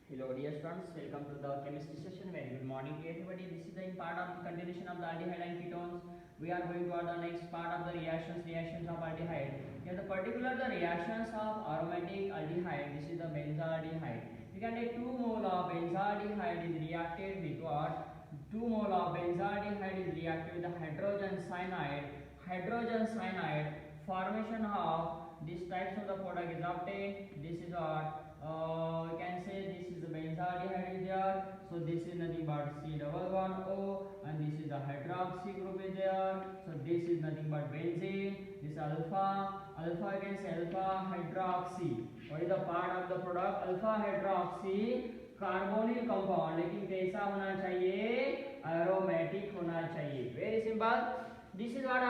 Hello dear students, welcome to the chemistry session. Very good morning to everybody. This is the part of the continuation of the aldehyde and ketones. We are going to the next part of the reactions of aldehyde. Here the particular the reactions of aromatic aldehyde. This is the benzaldehyde. You can take 2 mole of benzaldehyde is reacted with what? 2 mole of benzaldehyde is reacted with the hydrogen cyanide. Hydrogen cyanide formation of these types of the product is obtained. This is what you can say this is the benzaldehyde is there, so this is nothing but C11O, and this is the hydroxy group is there, so this is nothing but benzene. This alpha you can say alpha hydroxy. What is the part of the product? Alpha hydroxy carbonyl compound, लेकिन कैसा होना चाहिए? Aromatic होना चाहिए. Very simple. This is what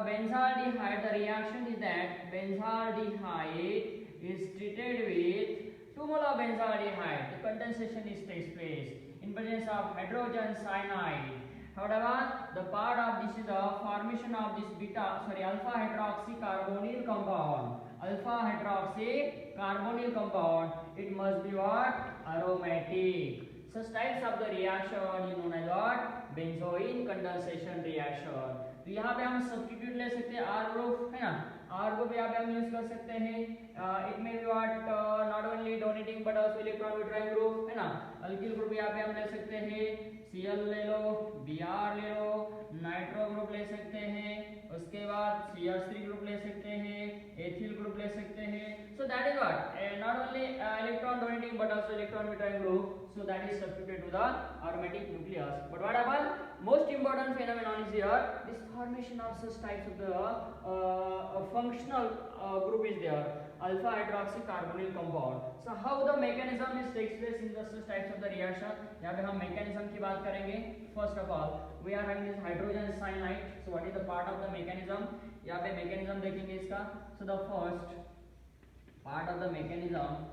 benzaldehyde. The reaction is that benzaldehyde is treated with 2 mole of benzaldehyde. The condensation takes place in presence of hydrogen cyanide. However, the part of this is the formation of this alpha hydroxy carbonyl compound. Alpha hydroxy carbonyl compound. It must be what? Aromatic. Such types of the reaction is known as what? Benzoin condensation reaction. तो यहाँ पे हम substitute ले सकते हैं are group, है ना. Are group यहाँ पे हम यूज कर सकते हैं. It may be what not only donating but also electron withdrawing group, है ना. अल्किल ग्रुप यहाँ पे हम ले सकते हैं, Cl ले लो, Br ले लो, नाइट्रो ग्रुप ले सकते हैं, उसके बाद CH3 ग्रुप ले सकते हैं, एथिल ग्रुप ले सकते हैं. So that is what not only electron donating but also electron withdrawing group. So that is substituted to the aromatic nucleus. But what happened? Most important phenomenon is here. This formation of such types of the functional group is there. Alpha hydroxy carbonyl compound. So how the mechanism is takes place in the such types of the reaction? यहाँ पे हम mechanism की बात करेंगे. First of all, we are having this hydrogen cyanide. So what is the part of the mechanism? यहाँ पे mechanism देखेंगे इसका. So the first part of the mechanism,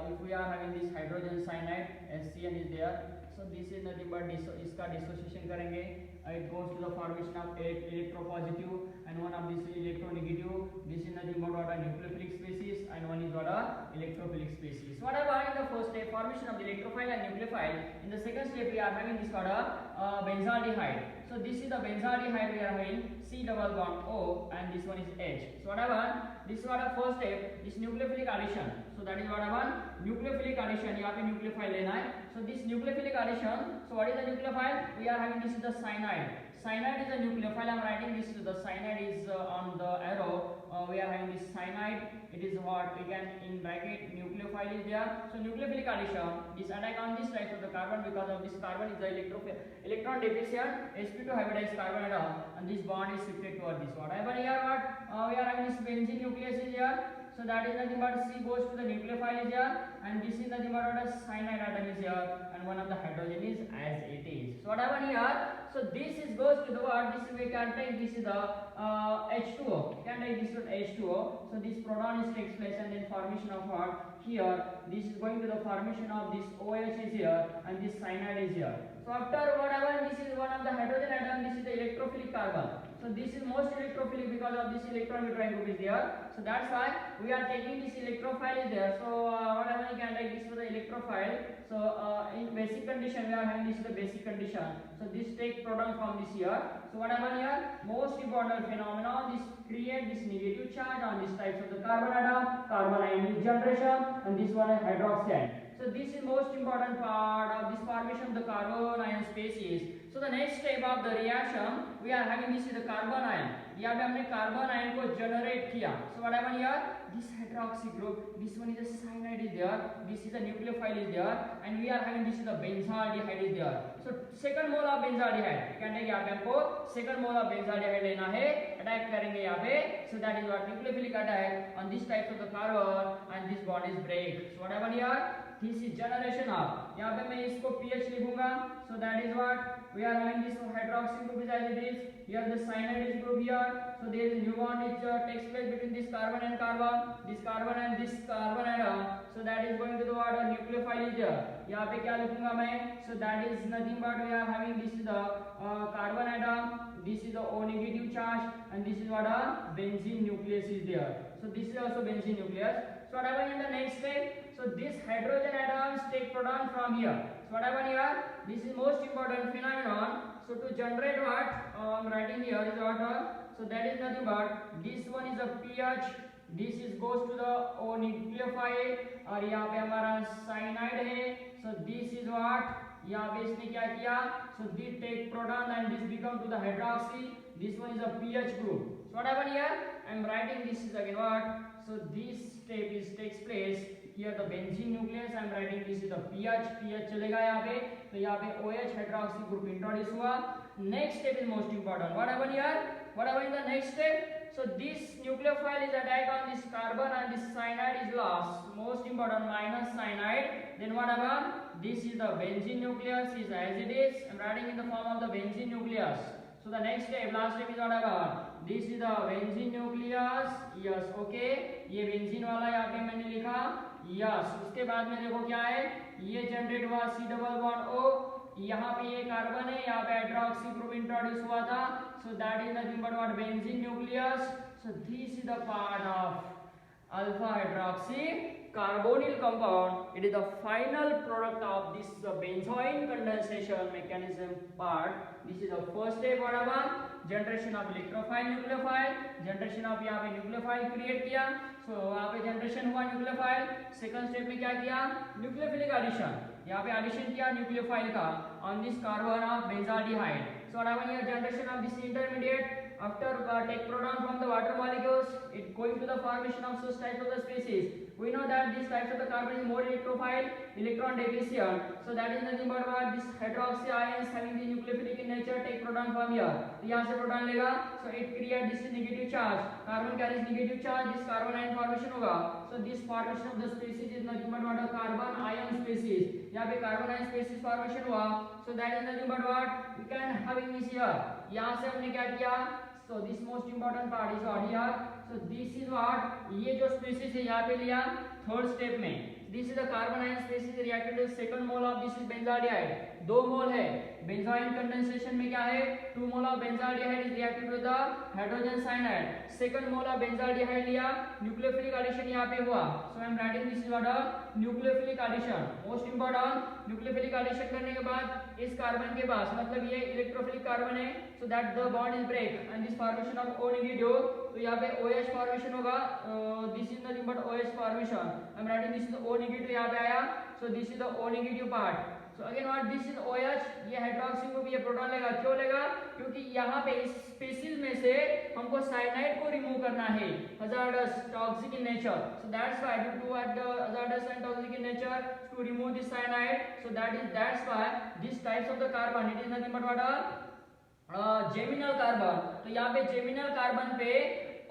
if we are having this hydrogen cyanide, HCN is there. So this is nothing but इसका dissociation करेंगे. It goes to the formation of electropositive and one of this electronegative. This is nothing but what a nucleophilic species and one is what a electrophilic species. What about in the first step formation of the electrophile and nucleophile? In the second step we are having this what a benzaldehyde. So this is the benzaldehyde we are having C double bond O and this one is H. So what about this is what a first step, this nucleophilic addition. So that is what about nucleophilic addition. यहाँ पे nucleophile लेना है. So this nucleophilic addition. So what is the nucleophile? We are having this is the cyanide. Cyanide is a nucleophile. I am writing this. The cyanide is on the arrow. We are having this cyanide. It is what we can in bracket nucleophile is there. So nucleophilic addition is attack on this type of the carbon because of this carbon is the electron deficient. sp2 hybridized carbon atom and this bond is shifted toward this. What happened here? What we are having this benzene nucleus is here. So that is nothing but C goes to the nucleophile is here and this is nothing but a cyanide atom is here and one of the hydrogen is as it is. So what happened here? So this is goes to the what? This is we can take this is the H2O. Can take this one H2O. So this proton is takes place and then formation of what? Here this is going to the formation of this OH is here and this cyanide is here. So after whatever this is one of the hydrogen atom, this is the electrophilic carbon. So this is most electrophilic because of this electron withdrawing group is there. So that's why we are taking this electrophile is there. So whatever you can take this for the electrophile. So in basic condition we are having this is the basic condition. So this take proton from this here. So what happened here? Most important phenomenon, this create this negative charge on this types of the carbon atom, carbon ion generation, and this one is hydroxide. So this is most important part of this formation of the carbon ion species. So the next step of the reaction we are having this is the carbon ion. यहाँ पे हमने carbon ion को generate किया. So what happened here? This hydroxy group, this one is a cyanide is there, this is a nucleophile is there, and we are having this is the benzaldehyde is there. So second mole of benzaldehyde. क्या करेंगे यहाँ पे हमको second mole of benzaldehyde लेना है, attack करेंगे यहाँ पे. So that is what nucleophilic attack on this types of the carbon and this bond is break. So what happened here? This is generation of. यहाँ पे मैं इसको pH लिखूंगा. So that is what we are having this hydroxy group is as it is. Here the cyanide is group here. So there is a new bond which takes place between this carbon and carbon, this carbon and this carbon atom. So that is going to the what a nucleophile is there. यहाँ पे क्या लिखूंगा मैं? So that is nothing but we are having this is the carbon atom. This is the O negative charge and this is what a benzene nucleus is there. So this is also benzene nucleus. So what happens in the next step? So this hydrogen atoms take proton from here. So what happened here? This is most important phenomenon. So to generate what I'm writing here is water. So that is nothing but this one is a pH. This is goes to the O nucleophile और यहाँ पे हमारा cyanide है. So this is what यहाँ पे इसने क्या किया? So this take proton and this become to the hydroxy. This one is a pH group. So what happened here? I am writing this is again what? So this step is takes place here the benzene nucleus. I am writing this is the pH चलेगा यहाँ पे. तो यहाँ पे OH hydroxy group introduce हुआ. Next step is most important. What happened here? What happened in the next step? So this nucleophile is attacked on this carbon and this cyanide is lost. Most important minus cyanide. Then what happened? This is the benzene nucleus is as it is. I am writing in the form of the benzene nucleus. So the next step, last step is what happened? This is the benzene nucleus. Yes, okay. ये benzene वाला यहाँ पे मैंने लिखा. Yes. उसके बाद में देखो क्या है? ये जनरेट हुआ C double bond O. यहाँ पे ये कार्बन है, यहाँ पे हाइड्रोक्सी ग्रुप इंट्रोड्यूस हुआ था. So that is nothing but what benzene nucleus. So this is the part of alpha hydroxy carbonyl compound. It is the final product of this benzoin condensation mechanism part. This is the first step. What about generation of electrophile nucleophile? Generation of यहाँ पे nucleophile create किया. So यहाँ पे generation हुआ nucleophile. Second step में क्या किया? Nucleophilic addition. यहाँ पे addition किया nucleophile का on this carbon of benzaldehyde. So what happened here? Generation of this intermediate. After take proton from the water molecules, it going to the formation of such types of the species. We know that these types of the carbon is more electrophile, electron deficient. So that is nothing but what this hydroxy ions having the nucleophilic in nature take proton from here. तो यहाँ से proton लेगा, so it create this negative charge. Carbon carries negative charge. This carbon ion formation होगा. So this formation of the species is nothing but what a carbon ion species. यहाँ पे carbon ion species formation हुआ. So that is nothing but what we can having this here. यहाँ से हमने क्या किया? So this most important part is what here. So this is what ये जो species है यहाँ पे लिया third step में. This is the carbon ion species reacted with second mole of this is benzaldehyde. 2 मोल है. Benzoin condensation में क्या है? 2 मोल of benzaldehyde is reacted with the hydrogen cyanide. Second mole of benzaldehyde लिया. Nucleophilic addition यहाँ पे हुआ. So I am writing this is what a nucleophilic addition. Most important nucleophilic addition करने के बाद इस कार्बन के पास मतलब ये इलेक्ट्रोफिलिक कार्बन है. So that the bond is break and this formation of O negative. तो यहाँ पे OH formation होगा. This is nothing but OH formation. I am writing this is the O negative यहाँ पे आया. So this is the O negative part. So again what this is OH. ये hydroxy को भी ये प्रोटॉन लेगा. क्यों लेगा? क्योंकि यहाँ पे इस स्पीशीज में से हमको साइनाइड को रिमूव करना है. Hazardous, toxic in nature. So that's why due to what the hazardous and toxic in nature to remove this cyanide. So that's why these types of the carbon it is nothing but what a geminal carbon. तो यहाँ पे geminal carbon पे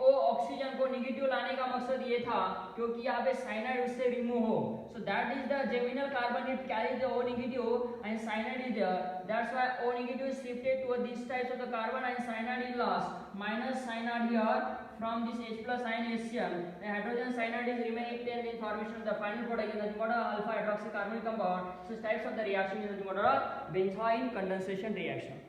ओ oxygen को negative लाने का मकसद ये था क्योंकि यहाँ पे साइनाइड उससे रिमूव हो. So that is the geminal carbon it carries the O negative and cyanide is there. That's why O negative is shifted to this types of the carbon and cyanide is lost. Minus cyanide here from this H plus ion HCl. The hydrogen cyanide is remaining obtained in formation of the final product is nothing but a alpha hydroxy carbonyl compound. So types of the reaction is nothing but a benzoin condensation reaction.